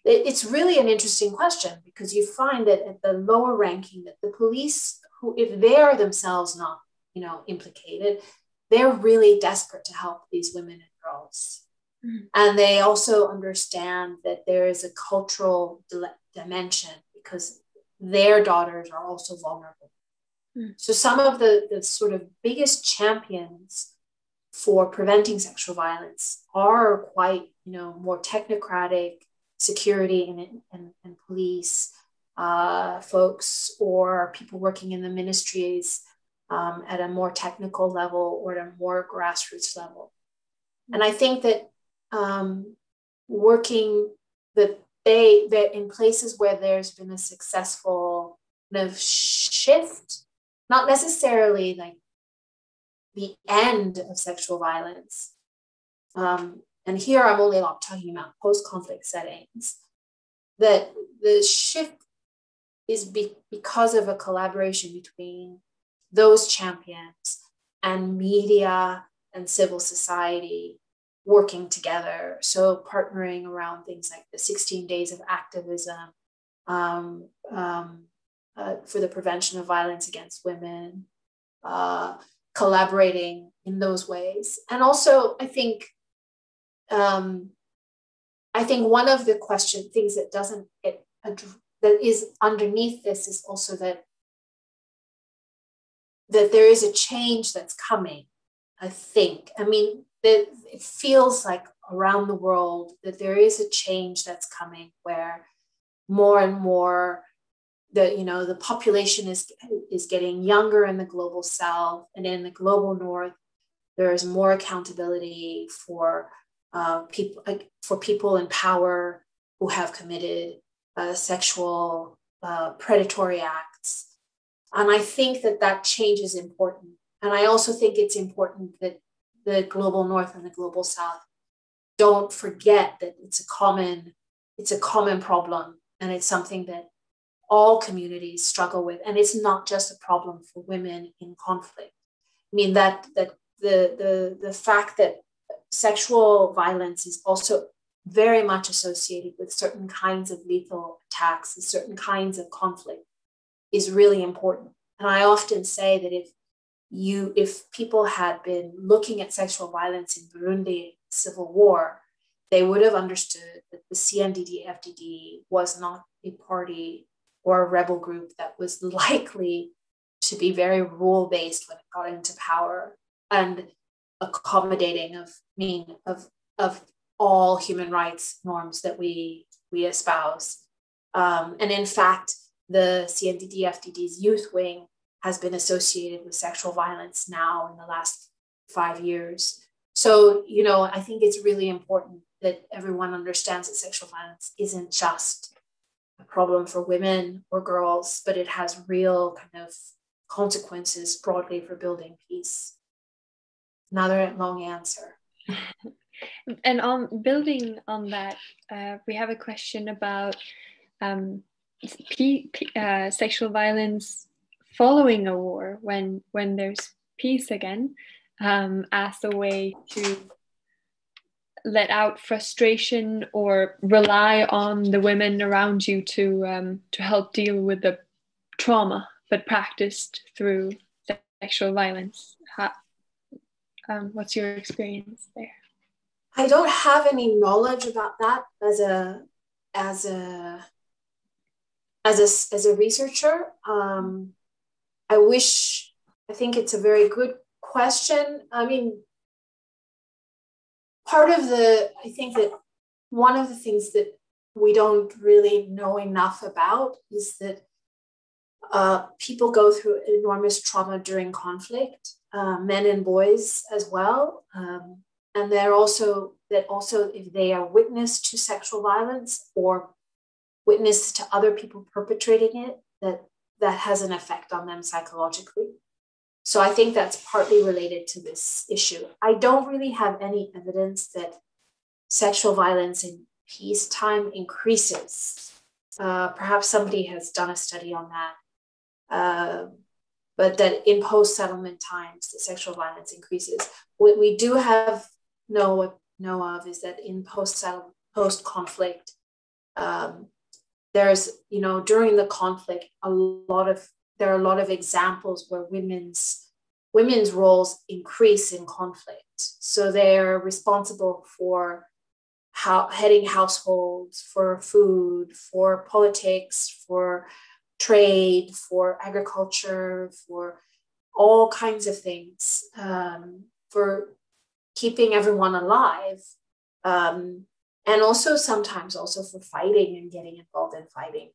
It's really an interesting question, because you find that at the lower ranking, that the police, who, if they are themselves not, implicated, they're really desperate to help these women and girls. Mm-hmm. And they also understand that there is a cultural dimension, because their daughters are also vulnerable. Mm-hmm. So some of the sort of biggest champions for preventing sexual violence are quite, more technocratic security and police folks, or people working in the ministries at a more technical level or at a more grassroots level. And I think that working that in places where there's been a successful kind of shift, not necessarily like the end of sexual violence. And here I'm only not talking about post-conflict settings, that the shift is because of a collaboration between those champions and media and civil society working together. So partnering around things like the 16 days of activism for the prevention of violence against women, collaborating in those ways. And also, I think one of the things that doesn't get that is underneath this is also that there is a change that's coming. I think. I mean, it feels like around the world that there is a change that's coming, where more and more the population is getting younger in the global south, and in the global north, there is more accountability for people in power who have committed sexual predatory acts. And I think that change is important. And I also think it's important that the global north and the global south don't forget that it's a common problem, and it's something that all communities struggle with. And it's not just a problem for women in conflict. I mean, that the fact that sexual violence is also very much associated with certain kinds of lethal attacks and certain kinds of conflict is really important. And I often say that if people had been looking at sexual violence in Burundi civil war, they would have understood that the CNDD-FDD was not a party or a rebel group that was likely to be very rule-based when it got into power and accommodating of all human rights norms that we espouse. And in fact, the CNDD-FDD's youth wing has been associated with sexual violence now in the last 5 years. So, I think it's really important that everyone understands that sexual violence isn't just a problem for women or girls, but it has real kind of consequences broadly for building peace. Another long answer. And on building on that, we have a question about sexual violence following a war, when there's peace again, as a way to let out frustration or rely on the women around you to help deal with the trauma, but practiced through sexual violence. What's your experience there? I don't have any knowledge about that as a researcher. I think it's a very good question. I mean, I think that one of the things that we don't really know enough about is that people go through enormous trauma during conflict, men and boys as well. And they're also if they are witness to sexual violence or witness to other people perpetrating it, that has an effect on them psychologically. So I think that's partly related to this issue. I don't really have any evidence that sexual violence in peacetime increases. Perhaps somebody has done a study on that. But that in post-settlement times, the sexual violence increases. What we do know of is that in post-conflict, there's, during the conflict, there are a lot of examples where women's roles increase in conflict. So they're responsible for heading households, for food, for politics, for trade, for agriculture, for all kinds of things, for keeping everyone alive, and also sometimes also for fighting and getting involved in fighting.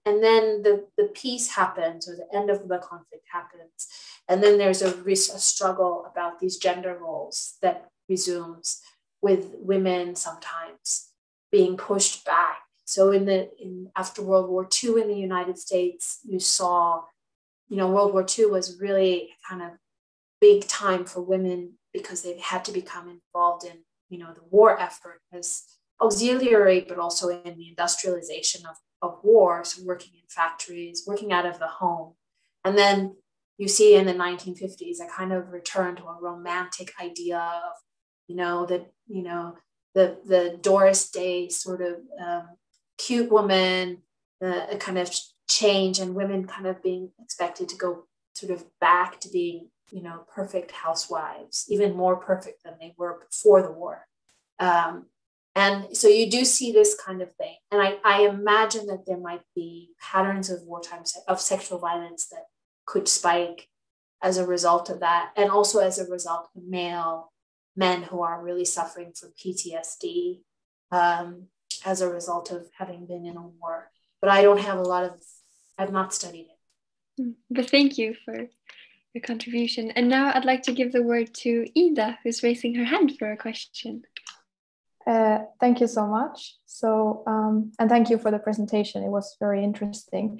And then the peace happens, or the end of the conflict happens, and then there's a struggle about these gender roles that resumes, with women sometimes being pushed back. So after World War II in the United States, you saw, World War II was really kind of big time for women because they had to become involved in, the war effort as auxiliary, but also in the industrialization of war. So working in factories, working out of the home. And then you see in the 1950s, a kind of return to a romantic idea of, the Doris Day sort of cute woman, a kind of change, and women kind of being expected to go sort of back to being, perfect housewives, even more perfect than they were before the war. And so you do see this kind of thing. And I imagine that there might be patterns of wartime of sexual violence that could spike as a result of that. And also as a result of men who are really suffering from PTSD as a result of having been in a war. But I don't have I've not studied it. But thank you for your contribution. And now I'd like to give the word to Ida, who's raising her hand for a question. Thank you so much. So, and thank you for the presentation. It was very interesting.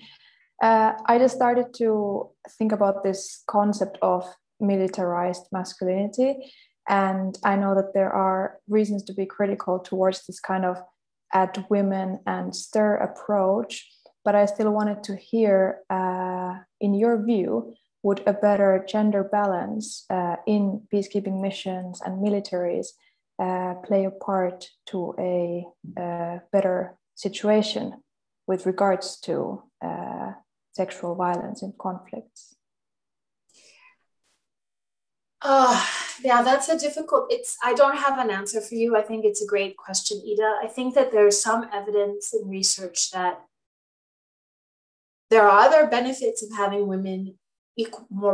I just started to think about this concept of militarized masculinity. And I know that there are reasons to be critical towards this kind of add women and stir approach. But I still wanted to hear, in your view, would a better gender balance in peacekeeping missions and militaries play a part to a better situation with regards to sexual violence in conflicts? Yeah, that's a difficult, I don't have an answer for you. I think it's a great question, Ida. I think that there's some evidence in research that there are other benefits of having women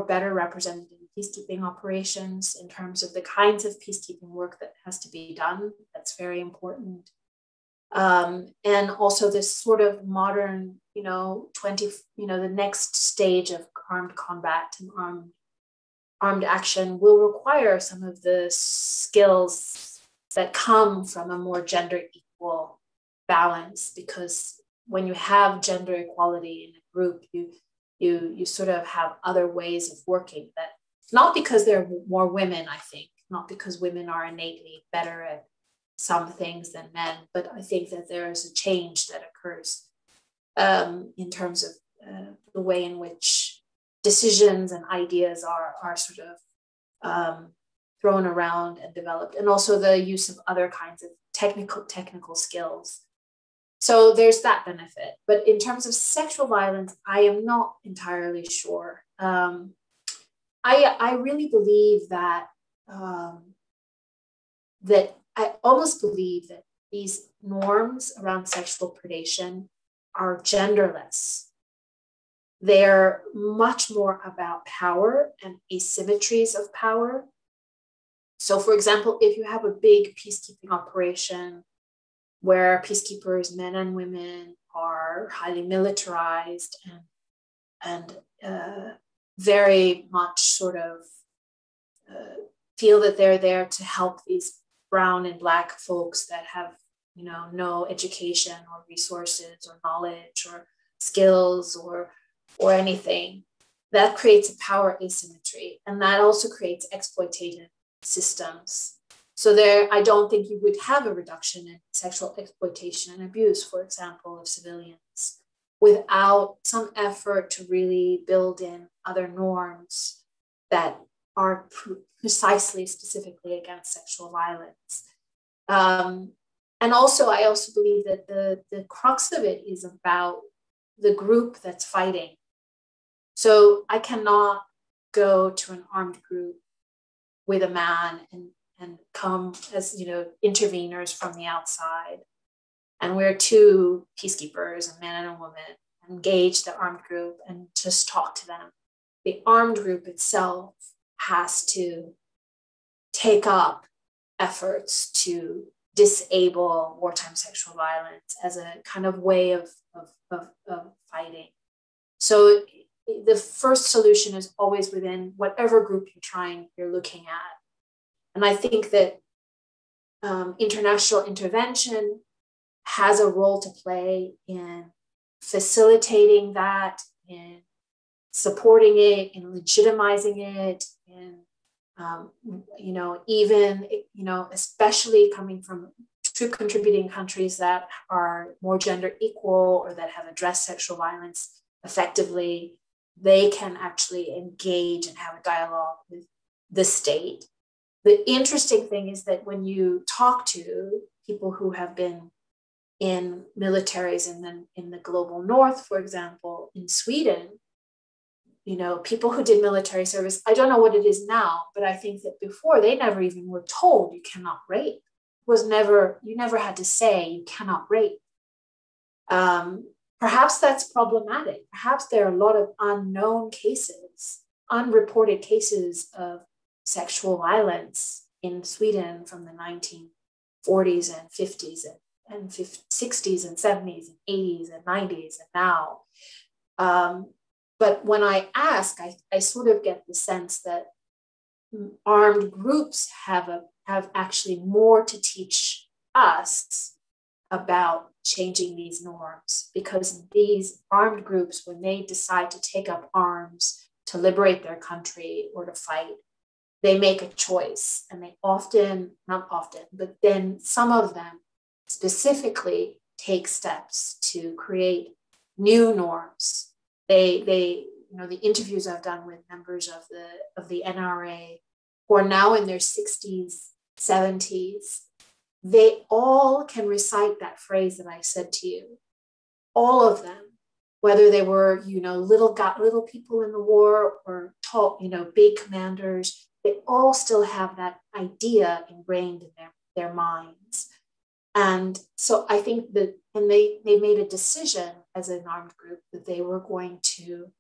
better represented in peacekeeping operations in terms of the kinds of peacekeeping work that has to be done. That's very important. And also this sort of modern, the next stage of armed combat and armed action will require some of the skills that come from a more gender equal balance, because when you have gender equality in a group, you sort of have other ways of working, that not because there are more women, I think, not because women are innately better at some things than men, but I think that there is a change that occurs in terms of the way in which decisions and ideas are sort of thrown around and developed, and also the use of other kinds of technical skills. So there's that benefit. But in terms of sexual violence, I am not entirely sure. I really believe that I almost believe that these norms around sexual predation are genderless. They're much more about power and asymmetries of power. So for example, if you have a big peacekeeping operation where peacekeepers, men and women, are highly militarized and very much sort of feel that they're there to help these brown and Black folks that have, you know, no education or resources or knowledge or skills or anything, that creates a power asymmetry, and that also creates exploitative systems. So there, I don't think you would have a reduction in sexual exploitation and abuse, for example, of civilians, without some effort to really build in other norms that are precisely, specifically against sexual violence. And also, I also believe that the crux of it is about the group that's fighting. So I cannot go to an armed group with a man and come as, you know, interveners from the outside. And we're two peacekeepers, a man and a woman, engage the armed group and just talk to them. The armed group itself has to take up efforts to disable wartime sexual violence as a kind of way of fighting. So the first solution is always within whatever group you're looking at. And I think that international intervention has a role to play in facilitating that, in supporting it, in legitimizing it, in you know, even, you know, especially coming from true contributing countries that are more gender equal or that have addressed sexual violence effectively, they can actually engage and have a dialogue with the state. The interesting thing is that when you talk to people who have been in militaries in the global north, for example, in Sweden, you know, people who did military service, I don't know what it is now, but I think that before they never even were told you cannot rape. You never had to say you cannot rape. Perhaps that's problematic. Perhaps there are a lot of unknown cases, unreported cases of sexual violence in Sweden from the 1940s and 50s and 60s and 70s and 80s and 90s and now. But when I ask, I sort of get the sense that armed groups have actually more to teach us about changing these norms, because these armed groups, when they decide to take up arms to liberate their country or to fight, they make a choice, and they not often, but then some of them specifically take steps to create new norms. They you know, the interviews I've done with members of the NRA who are now in their 60s, 70s, they all can recite that phrase that I said to you. All of them, whether they were, you know, little people in the war or tall, you know, big commanders, they all still have that idea ingrained in their minds. And so I think that, and they made a decision as an armed group that they were going to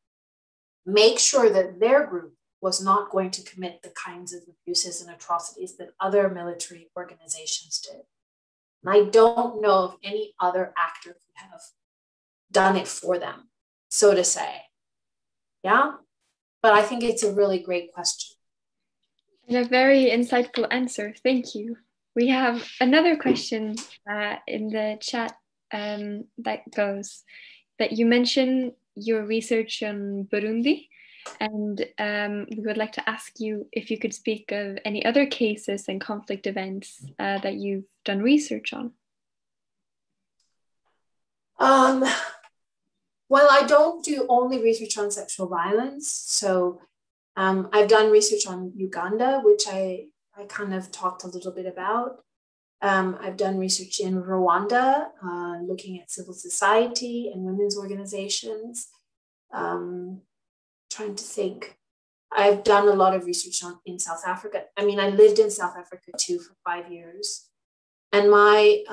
make sure that their group was not going to commit the kinds of abuses and atrocities that other military organizations did. And I don't know if any other actor could have done it for them, so to say. Yeah, but I think it's a really great question. And a very insightful answer. Thank you. We have another question in the chat that goes, that you mentioned your research on Burundi, and we would like to ask you if you could speak of any other cases and conflict events that you've done research on. Well, I don't do only research on sexual violence. So I've done research on Uganda, which I kind of talked a little bit about. I've done research in Rwanda, looking at civil society and women's organizations. Trying to think. I've done a lot of research in South Africa. I mean, I lived in South Africa too for 5 years. And my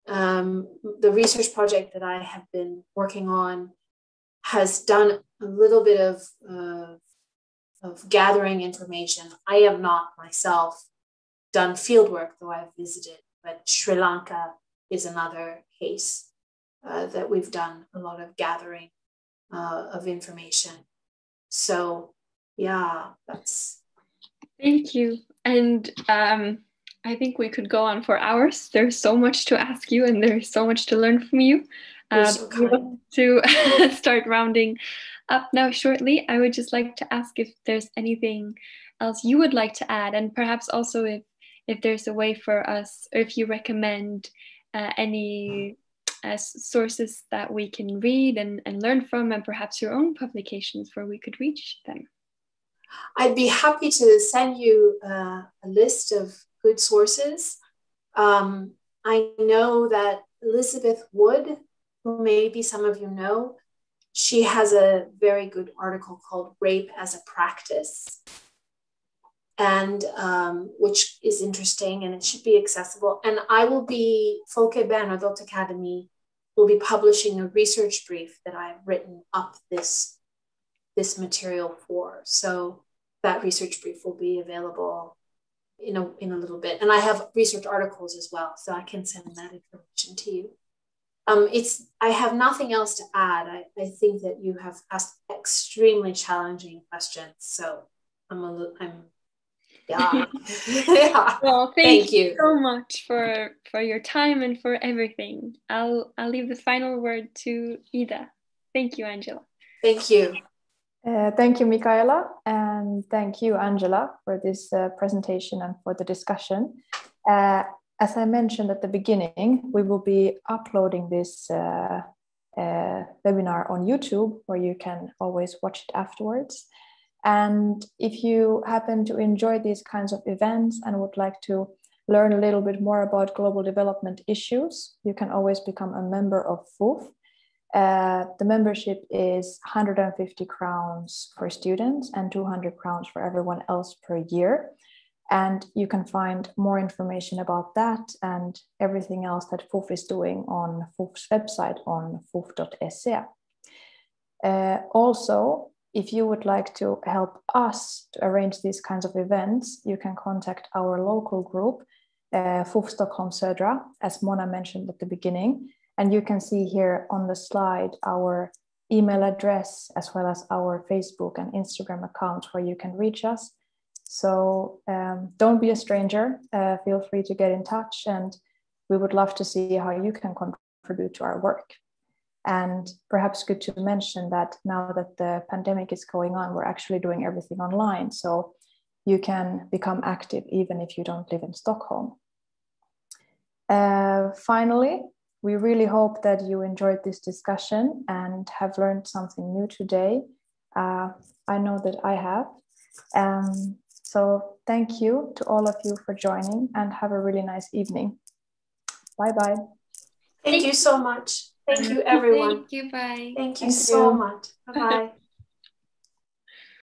the research project that I have been working on has done a little bit of gathering information. I have not myself done fieldwork, though I've visited, but Sri Lanka is another case that we've done a lot of gathering of information. So yeah, that's. Thank you. And I think we could go on for hours. There's so much to ask you and there's so much to learn from you. We want to start rounding up now shortly. I would just like to ask if there's anything else you would like to add, and perhaps also if there's a way for us, or if you recommend any sources that we can read and learn from, and perhaps your own publications where we could reach them. I'd be happy to send you a list of good sources. I know that Elizabeth Wood, who maybe some of you know, she has a very good article called Rape as a Practice, and which is interesting and it should be accessible. And I will be, Folke Bernadotte Academy will be publishing a research brief that I've written up this material for. So that research brief will be available in a little bit. And I have research articles as well, so I can send that information to you. I have nothing else to add. I think that you have asked extremely challenging questions. So yeah. Yeah. Well, thank you so much for your time and for everything. I'll leave the final word to Ida. Thank you, Angela. Thank you. Thank you, Michaela, and thank you, Angela, for this presentation and for the discussion. As I mentioned at the beginning, we will be uploading this webinar on YouTube, where you can always watch it afterwards. And if you happen to enjoy these kinds of events and would like to learn a little bit more about global development issues, you can always become a member of FUF. The membership is 150 crowns for students and 200 crowns for everyone else per year. And you can find more information about that and everything else that FUF is doing on FUF's website on fuf.se. Also, if you would like to help us to arrange these kinds of events, you can contact our local group, FUF Stockholm Södra, as Mona mentioned at the beginning. And you can see here on the slide our email address, as well as our Facebook and Instagram accounts where you can reach us. So don't be a stranger, feel free to get in touch, and we would love to see how you can contribute to our work. And perhaps good to mention that now that the pandemic is going on, we're actually doing everything online. So you can become active even if you don't live in Stockholm. Finally, we really hope that you enjoyed this discussion and have learned something new today. I know that I have. So thank you to all of you for joining, and have a really nice evening. Bye-bye. Thank you so much. Thank you, everyone. Thank you, bye. Thank you so much. Bye-bye.